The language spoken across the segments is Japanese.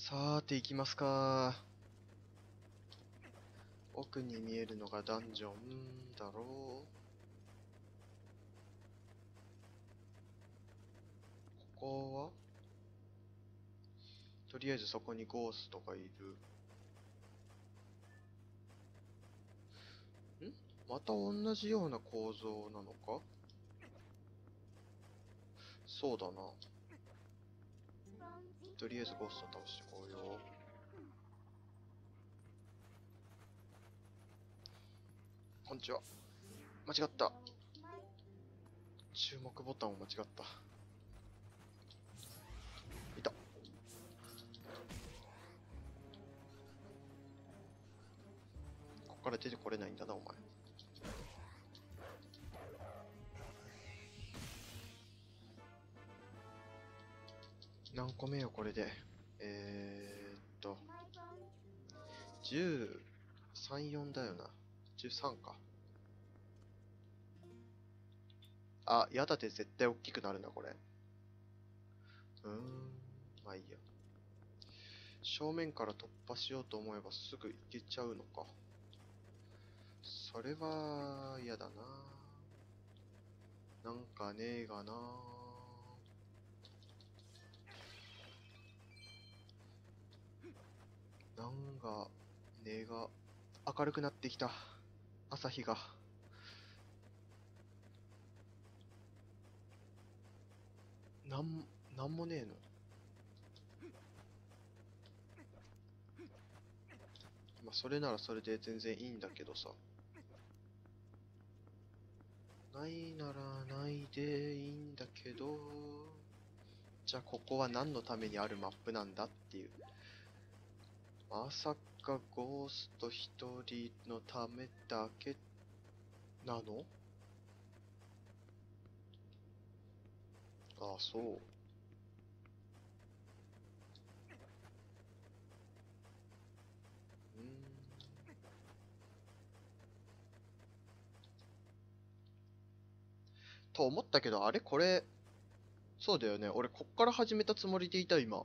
さーて行きますか。奥に見えるのがダンジョンだろう。ここはとりあえずそこにゴーストがいる。また同じような構造なのか。そうだな。とりあえずゴースト倒してこうよ。こんにちは。間違った。注目ボタンを間違った。いた。ここから出てこれないんだな、お前。何個目よ、これで。13、4だよな。13か。あ、やだで絶対大きくなるな、これ。まあいいや。正面から突破しようと思えばすぐ行けちゃうのか。それは嫌だな。なんかねえがな。なんかねえが。明るくなってきた。朝日が。なんもねえの。まあそれならそれで全然いいんだけどさ。ないならないでいいんだけど。じゃあここは何のためにあるマップなんだっていう。まさかゴースト一人のためだけなの？ああ、そう。と思ったけど、あれこれ、そうだよね。俺こっから始めたつもりでいた、今。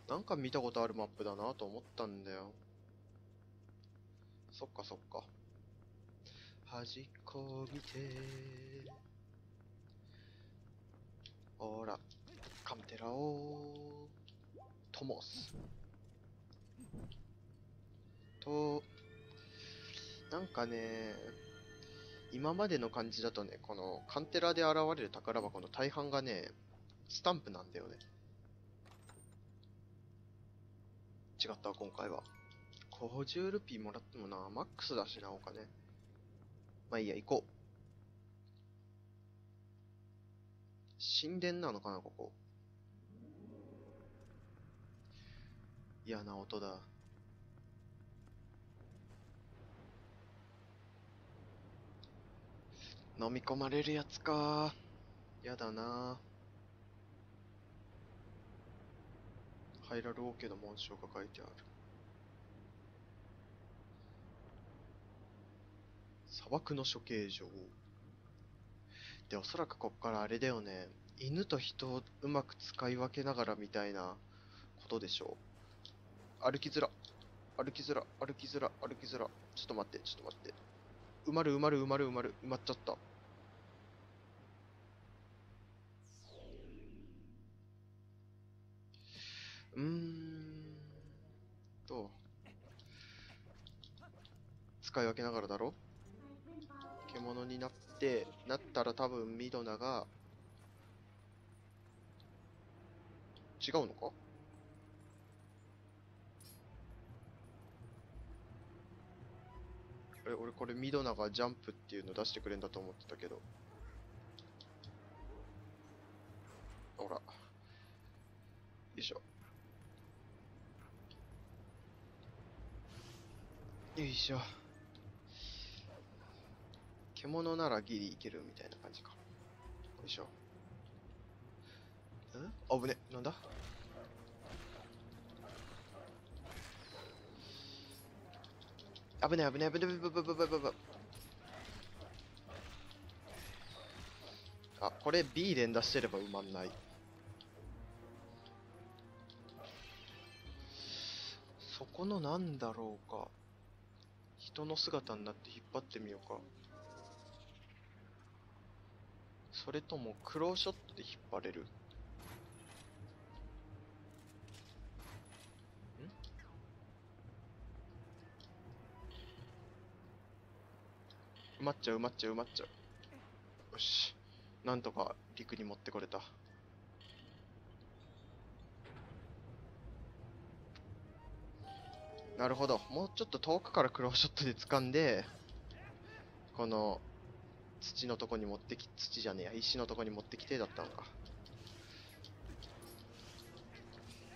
なんか見たことあるマップだなと思ったんだよ。そっかそっか。端っこ見て。ほら、カンテラを、ともす。と、なんかね、今までの感じだとね、このカンテラで現れる宝箱の大半がね、スタンプなんだよね。違った今回は。50ルピーもらってもな、マックスだしな、お金。まあいいや、行こう。神殿なのかな、ここ。嫌な音だ。飲み込まれるやつか。やだな。ハイラル王家の紋章が書いてある。砂漠の処刑場。で、おそらくこっからあれだよね。犬と人をうまく使い分けながらみたいなことでしょう。歩きづら。歩きづら。歩きづら。歩きづら。ちょっと待って、ちょっと待って。埋まる埋まる埋まる埋まる。埋まっちゃった。うーんと、使い分けながらだろ。獣になったら多分ミドナが違うのか。俺これミドナがジャンプっていうの出してくれんだと思ってたけど。ほら。よいしょ。よいしょ。獣ならギリいけるみたいな感じか。よいしょ。あぶね。なんだ。危ね危ね危ね危ね危ね危ね危ね。あ、これ B 連打してれば埋まんない。このなんだろうか。人の姿になって引っ張ってみようか。それともクローショットで引っ張れる？埋まっちゃう埋まっちゃう埋まっちゃう。よし。なんとか陸に持ってこれた。なるほど。もうちょっと遠くからクローショットで掴んで、この土のとこに持ってき、土じゃねえや、石のとこに持ってきてだったのか。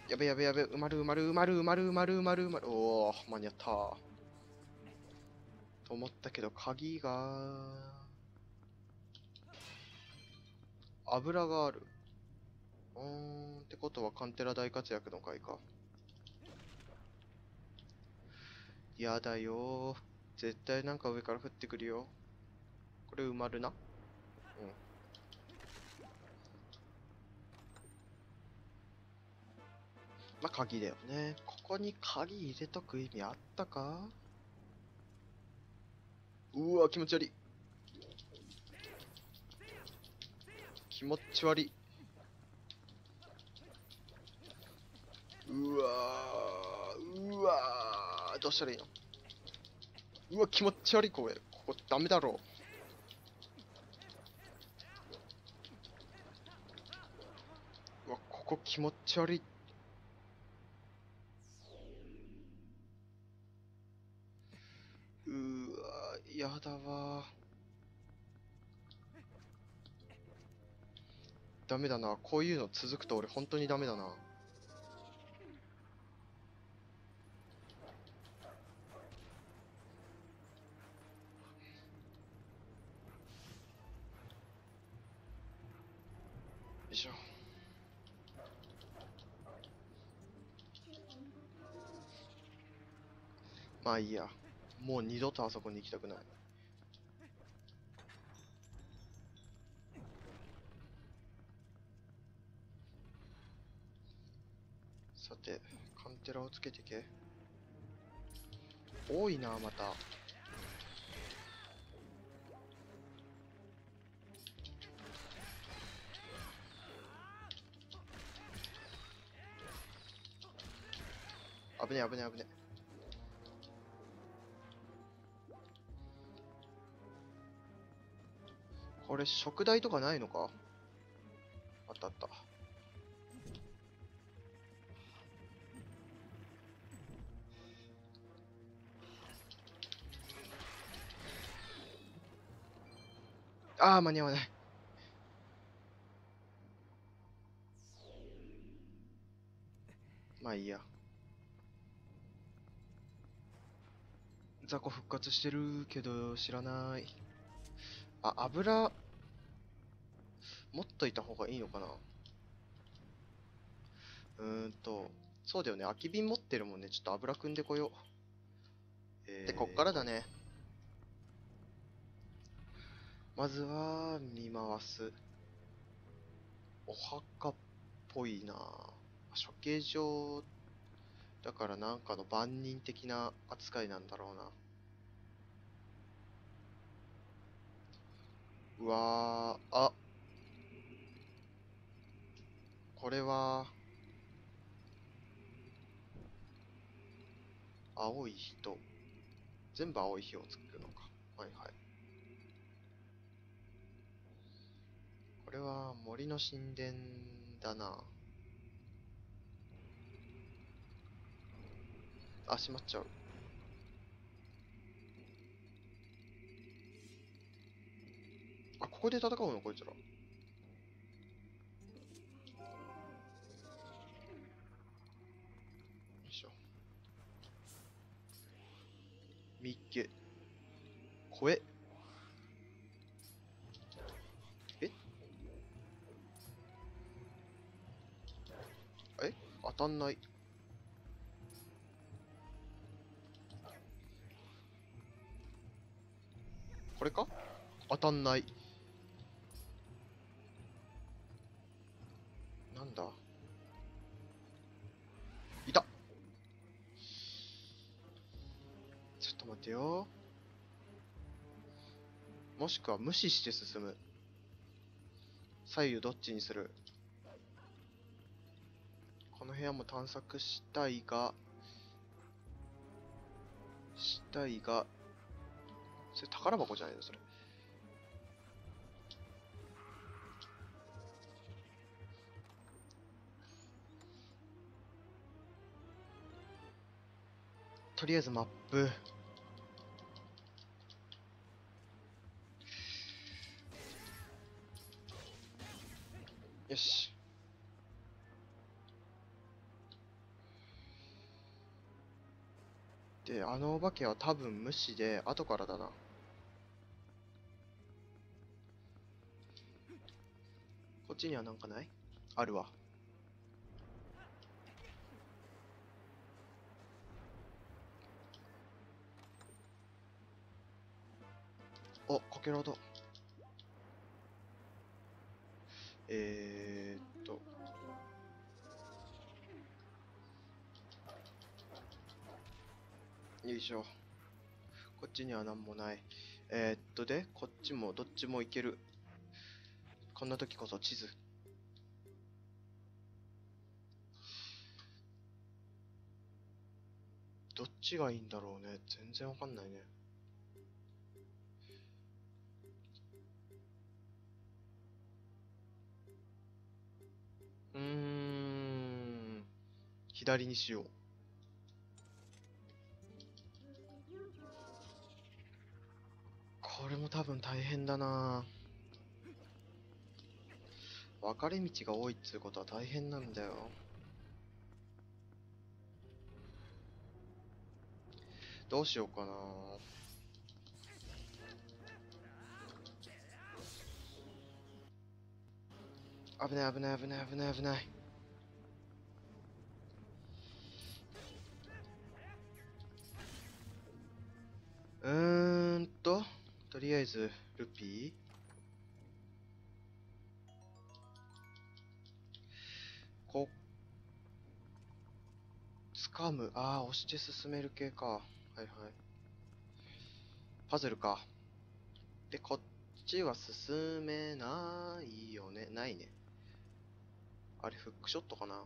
やべやべやべ、埋まる埋まる埋まる埋まる埋まる埋まる埋まる。おお、間に合った。と思ったけど、鍵が、油がある。ってことはカンテラ大活躍の回か。やだよー。絶対なんか上から降ってくるよ。これ埋まるな。うん。まあ、鍵だよね。ここに鍵入れとく意味あったか？うわ、気持ち悪い。気持ち悪い。うわー、うわー、どうしたらいいの？うわ、気持ち悪い、これ。ここダメだろう。うわ、ここ気持ち悪い。うーわー、やだわー。ダメだな。こういうの続くと俺本当にダメだな。よいしょ。まあいいや。もう二度とあそこに行きたくない。さて、カンテラをつけてけ。多いな、また。危ねえ危ねえ危ねえ。これ、食台とかないのか？あったあった。ああ、間に合わない。まあいいや。雑魚復活してるけど知らない。あ、油持っといた方がいいのかな？そうだよね。空き瓶持ってるもんね。ちょっと油汲んでこよう。で、こっからだね。まずは、見回す。お墓っぽいな。処刑場だからなんかの万人的な扱いなんだろうな。うわー、あ、これは、青い人。全部青い火を作るのか。はいはい。これは森の神殿だな。あ、しまっちゃう。あ、ここで戦うのこいつら。よいしょ。みっけ。声。ええ当たんない。これか？当たんない。なんだ？いた。てよ。もしくは無視して進む。左右どっちにする？この部屋も探索したいが、それ宝箱じゃないのそれ。とりあえずマップ。よし。で、あのお化けは多分無視で、後からだな。こっちにはなんかない？あるわ。お、かけらだ。えーっと。よいしょ。こっちにはなんもない。で、こっちもどっちも行ける。こんな時こそ地図。どっちがいいんだろうね。全然わかんないね。左にしよう。これも多分大変だな。分かれ道が多いっつうことは大変なんだよ。どうしようかな。危ない危ない危ない危ない危ない。とりあえず、ルピこ、掴む。ああ、押して進める系か。はいはい。パズルか。で、こっちは進めないよね。ないね。あれ、フックショットかな？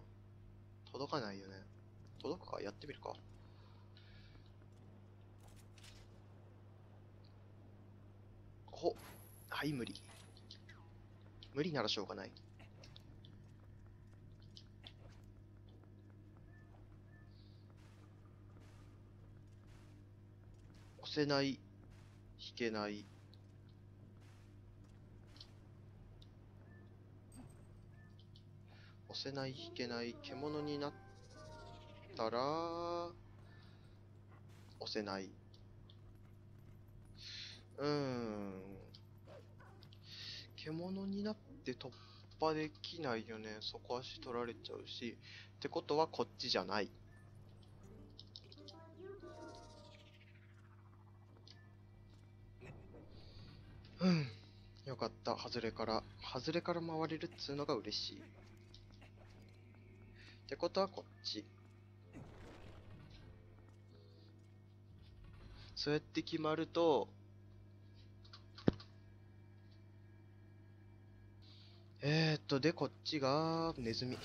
届かないよね。届くか？やってみるか。ほ、はい、無理。無理ならしょうがない。押せない、引けない。押せない、引けない。獣になったら、押せない。うーん。獣になって突破できないよね。そこ足取られちゃうし。ってことはこっちじゃない。うん。よかった。外れから。外れから回れるっつうのが嬉しい。ってことはこっち。そうやって決まると、で、こっちが、ネズミ。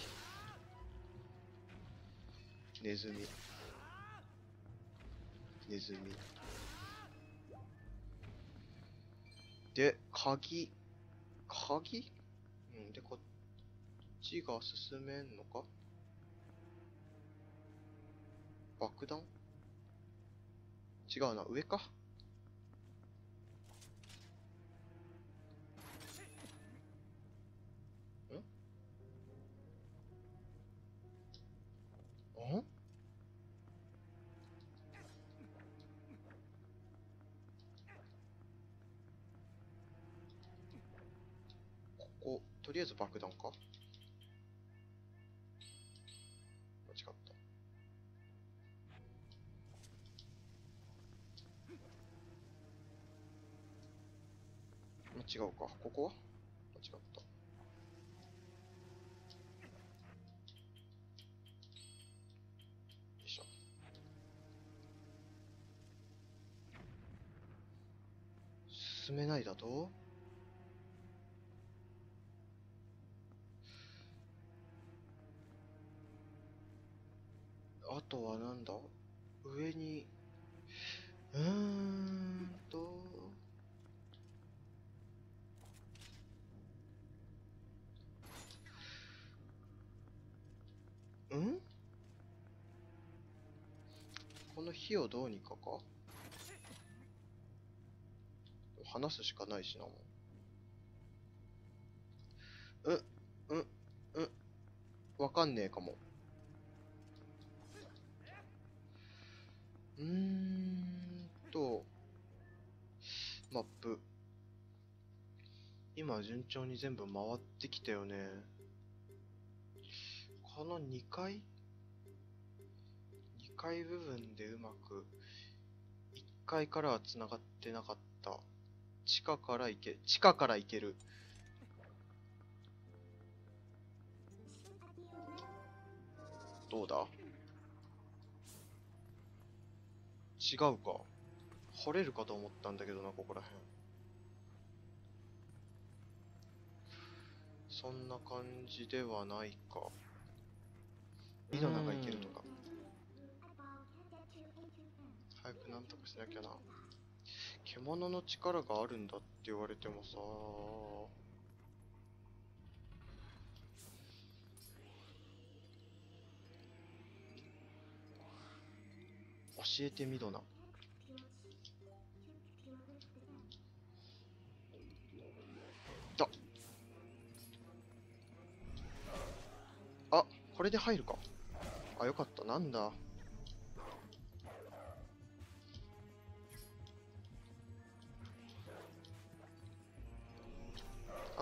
ネズミ。ネズミ。で、鍵うん、で、こっちが進めんのか？爆弾？違うな、上か？んここ、とりあえず爆弾か？間違った。違うか。ここは間違った。よいしょ。進めないだと。あとはなんだ、上に、うーんと、んこの火をどうにかか。話すしかないしなもん。うん、うん、わかんねえかも。と、マップ。今順調に全部回ってきたよね。この2階部分でうまく、1階からは繋がってなかった。地下から行ける。どうだ。違うか。掘れるかと思ったんだけどな、ここら辺。そんな感じではないか。ミノナがいけるとか。早くなんとかしなきゃな。獣の力があるんだって言われてもさ。教えてミドナ。だ。あ、これで入るか。あ、よかった。なんだ。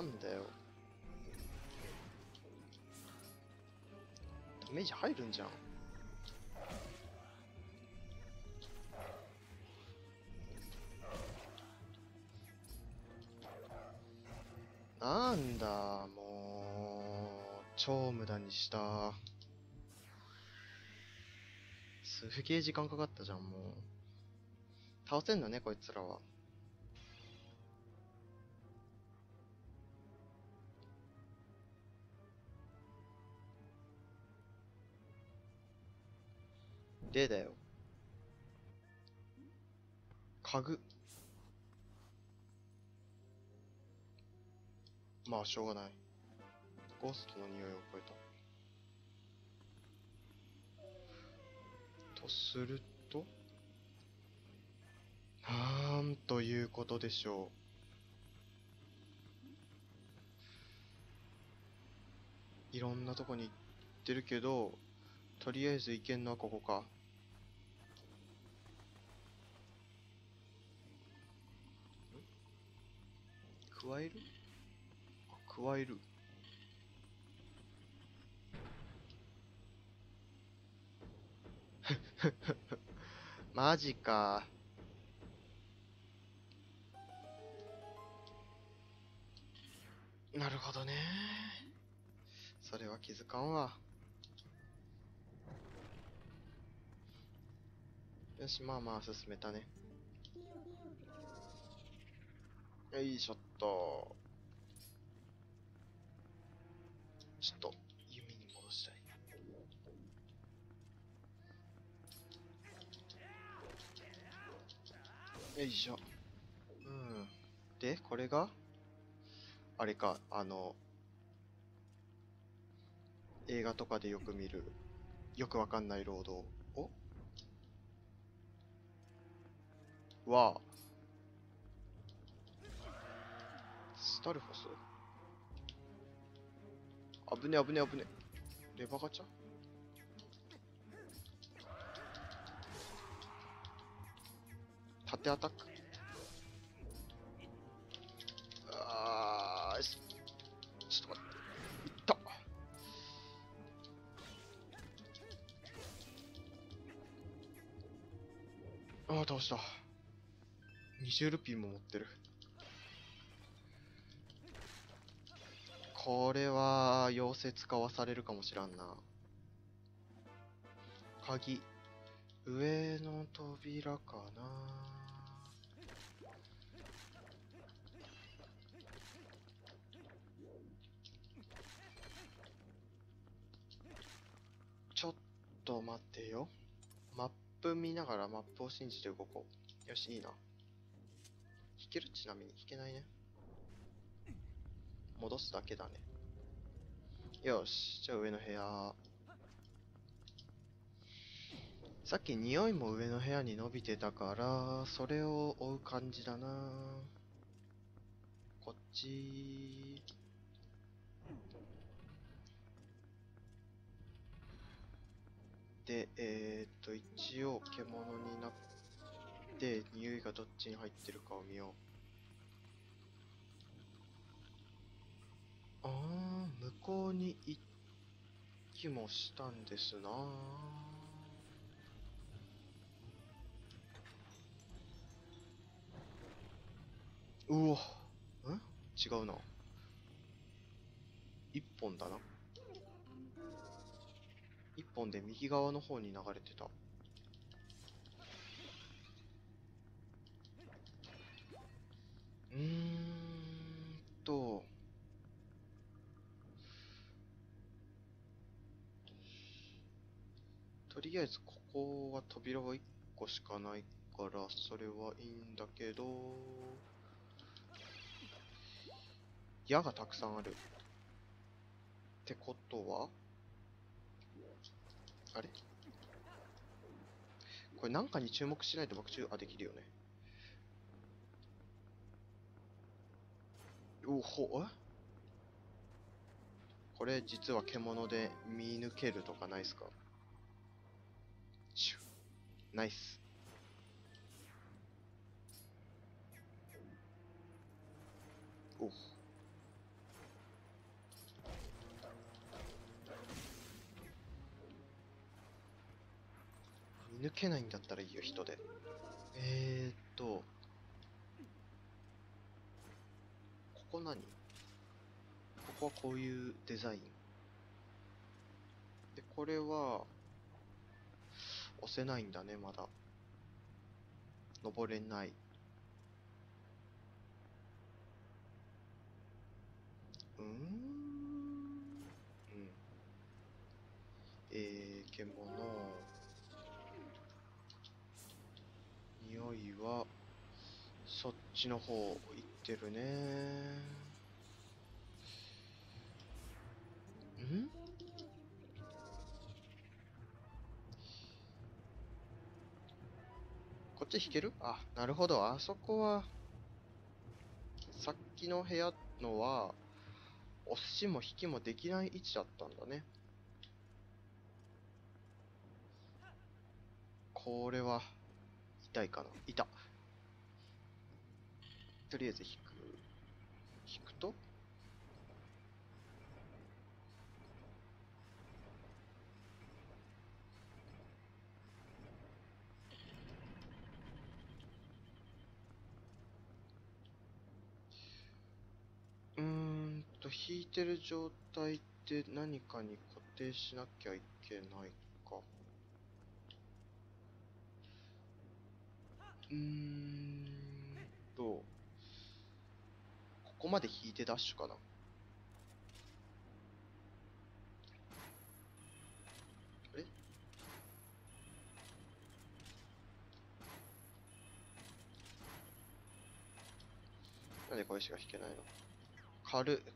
なんだよ。ダメージ入るんじゃん。なんだ、もう。超無駄にした。すげえ時間かかったじゃん、もう。倒せんのね、こいつらは。でだよ。家具。まあ、しょうがない。ゴーストの匂いを超えた。とすると、なんということでしょう。いろんなとこに行ってるけど、とりあえず行けんのはここか。加える。加える。マジか。なるほどね。それは気づかんわ。よし、まあまあ進めたね。よいしょっと。ちょっと、弓に戻したい。よいしょ。うん。で、これがあれか、映画とかでよく見る、よくわかんないロード。は、スタルフォス。あぶねあぶねあぶね。レバガチャ。縦アタック。あー、ちょっと待って。いった。あー、倒した。20ルピーも持ってる。これは、妖精使わされるかもしらんな。鍵。上の扉かな。と待ってよ。マップ見ながらマップを信じて動こう。よし、いいな。引ける？ちなみに引けないね。戻すだけだね。よし、じゃあ上の部屋。さっき匂いも上の部屋に伸びてたから、それを追う感じだな。こっち。で、一応獣になって、匂いがどっちに入ってるかを見よう。向こうに行きもしたんですな。うわ、違うな。一本だな。一本で右側の方に流れてた。うーんと、とりあえずここは扉は1個しかないから、それはいいんだけど、矢がたくさんある。ってことは、あれこれなんかに注目しないと爆中、できるよね。これ実は獣で見抜けるとかないっすか？シュナイス。お見抜けないんだったらいいよ、人で。ここ何？ここはこういうデザイン。で、これは、押せないんだね、まだ。登れない。うーん。うん。獣。匂いは、そっちの方行ってるね。んこっち引ける？なるほど。あそこは、さっきの部屋のは、押しも引きもできない位置だったんだね。これは、痛いかな。痛。とりあえず引く。引くと、引いてる状態って何かに固定しなきゃいけないか。うーんと、ここまで引いてダッシュかな。あれ？なんでこれしか引けないの？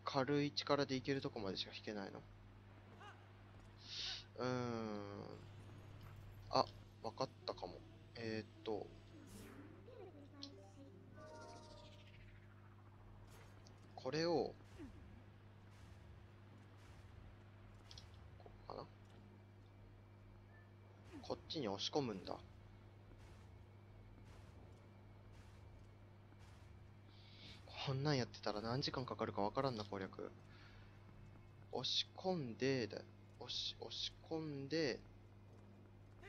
軽い力でいけるとこまでしか引けないの？うーん。わかったかも。これを、ここかな？こっちに押し込むんだ。こんなんやってたら何時間かかるかわからんな、攻略。押し込んで、押し込んで、よ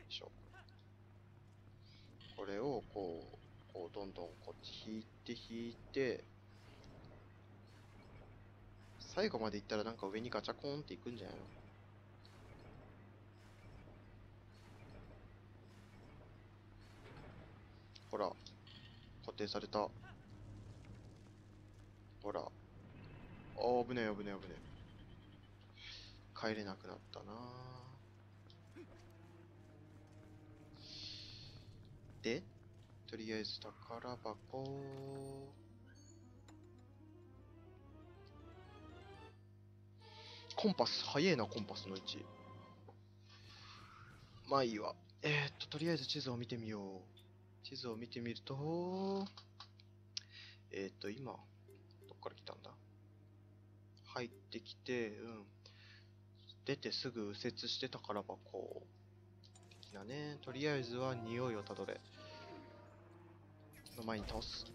いしょ。これをこう、どんどんこっち引いて、最後まで行ったらなんか上にガチャコーンっていくんじゃないの？ほら、固定された。ほら。危ねえ危ねえ危ねえ。帰れなくなったな。で、とりあえず宝箱。コンパス、早えな、コンパスの位置。まあいいわ。とりあえず地図を見てみよう。地図を見てみると、今、どっから来たんだ？入ってきて、出てすぐ右折して宝箱。的なね。とりあえずは匂いをたどれ。の前に倒す。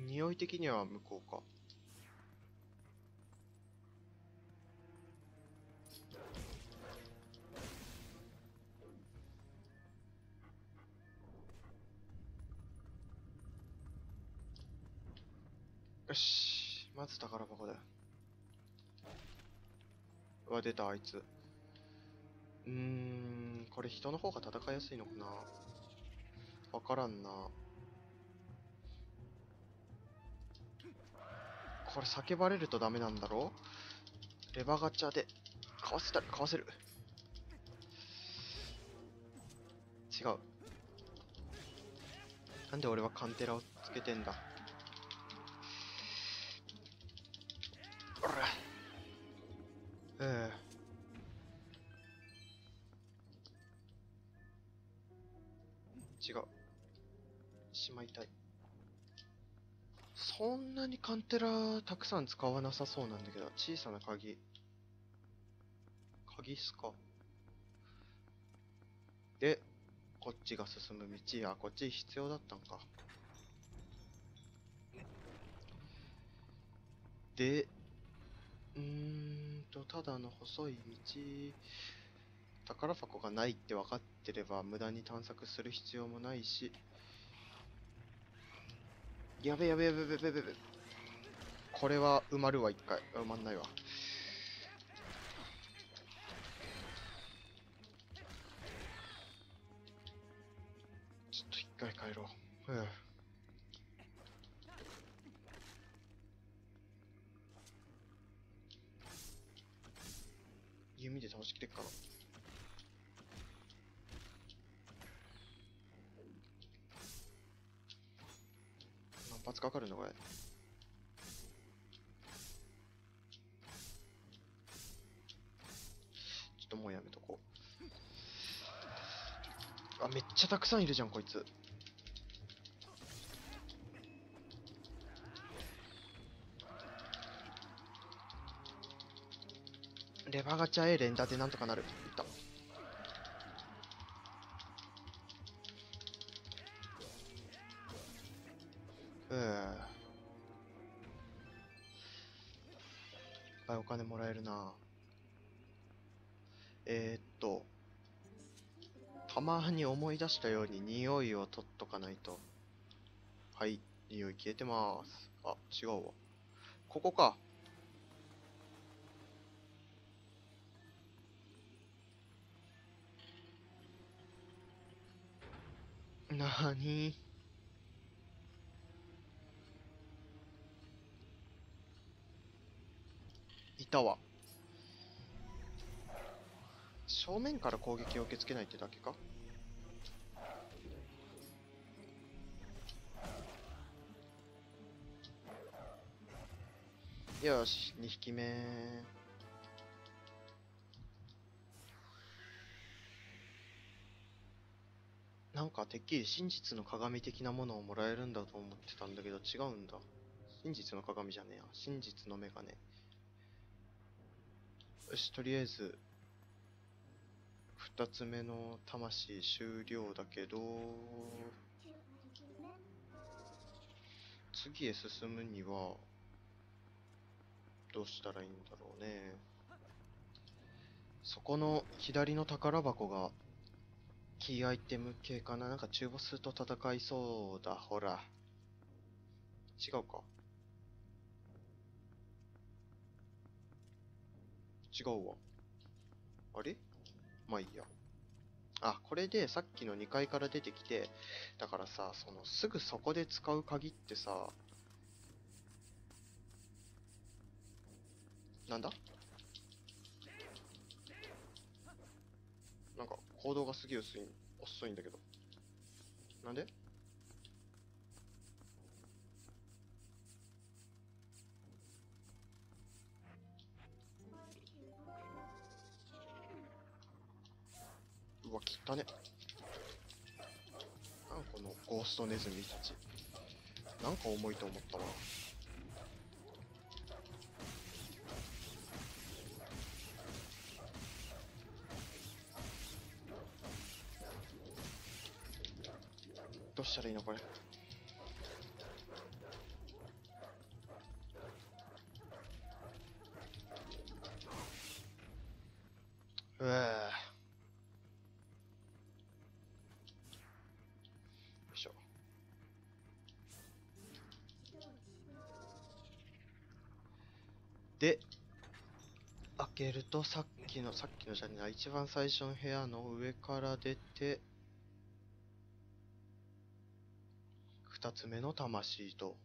匂い的には向こうか。よし。まず宝箱だよ。うわ、出た、あいつ。これ人の方が戦いやすいのかな？わからんな。これ叫ばれるとダメなんだろ？レバガチャで、かわせたらかわせる。違う。なんで俺はカンテラをつけてんだ。おら。違う。しまいたい。そんなにカンテラたくさん使わなさそうなんだけど、小さな鍵。鍵っすか。で、こっちが進む道や、こっち必要だったんか。で、ただの細い道。宝箱がないって分かってれば無駄に探索する必要もないし。やべやべやべやべやべやべ。これは埋まるわ、一回。埋まんないわ。ちょっと一回帰ろう。弓で倒しきれっかな。何発かかるのこれ。ちょっともうやめとこう。あ、めっちゃたくさんいるじゃん、こいつ。レバガチャ A 連打でなんとかなる。いった。いっぱいお金もらえるな。たまに思い出したように匂いを取っとかないと。はい、匂い消えてます。あ、違うわ。ここか。なーに？いたわ。正面から攻撃を受け付けないってだけか？よし、2匹目。なんかてっきり真実の鏡的なものをもらえるんだと思ってたんだけど違うんだ。真実の鏡じゃねえや。真実のメガネ。よし、とりあえず、2つ目の魂終了だけど、次へ進むには、どうしたらいいんだろうね。そこの左の宝箱が、キーアイテム系かな。なんか中ボスと戦いそうだ。ほら。違うか。違うわ。あれ？まあいいや。あ、これでさっきの2階から出てきて、だからさ、すぐそこで使う鍵ってさ、なんだ？なんか、行動がすげえ遅いんだけど。なんで？うわ、汚ね。なんこのゴーストネズミたち。なんか重いと思ったわ。どうしたらいいのこれ。うぅ。よいしょ。で、開けるとさっきのじゃねえな、一番最初の部屋の上から出て、二つ目の魂と、